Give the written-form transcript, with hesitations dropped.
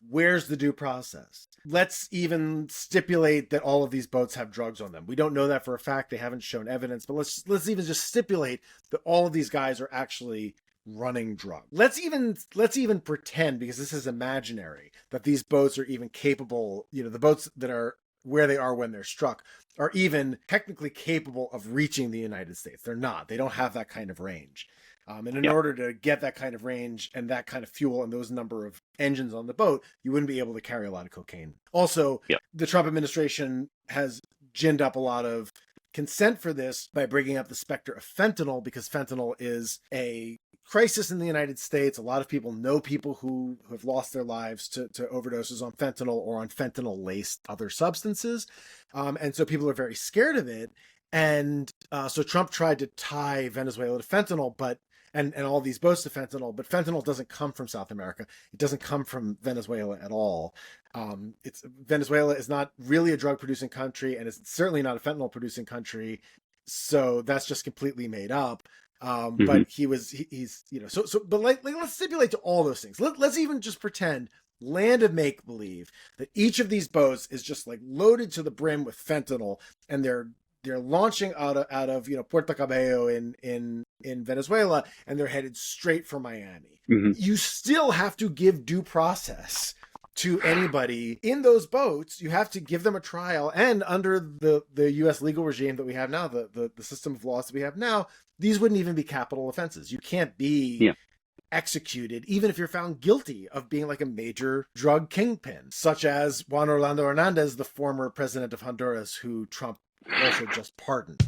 where's the due process? Let's even stipulate that all of these boats have drugs on them. We don't know that for a fact. They haven't shown evidence, but let's even just stipulate that all of these guys are actually running drugs. Let's even pretend, because this is imaginary, that these boats are even capable, the boats that are where they are when they're struck are even technically capable of reaching the United States. They're not. They don't have that kind of range. And in order to get that kind of range and that kind of fuel and those number of engines on the boat, you wouldn't be able to carry a lot of cocaine. Also, the Trump administration has ginned up a lot of consent for this by bringing up the specter of fentanyl, because fentanyl is a crisis in the United States. A lot of people know people who have lost their lives to overdoses on fentanyl or on fentanyl-laced other substances. And so people are very scared of it. And so Trump tried to tie Venezuela to fentanyl, and all these boats to fentanyl, but fentanyl doesn't come from South America. It doesn't come from Venezuela at all. Venezuela is not really a drug-producing country, and it's certainly not a fentanyl-producing country. So that's just completely made up. But but let's stipulate to all those things. Let's even just pretend, land of make-believe, that each of these boats is just like loaded to the brim with fentanyl, and they're launching out of Puerto Cabello in Venezuela, and they're headed straight for Miami. You still have to give due process to anybody in those boats. You have to give them a trial, and under the U.S. legal regime that we have now, the system of laws that we have now, these wouldn't even be capital offenses. You can't be executed, even if you're found guilty of being like a major drug kingpin, such as Juan Orlando Hernandez, the former president of Honduras, who Trump also just pardoned.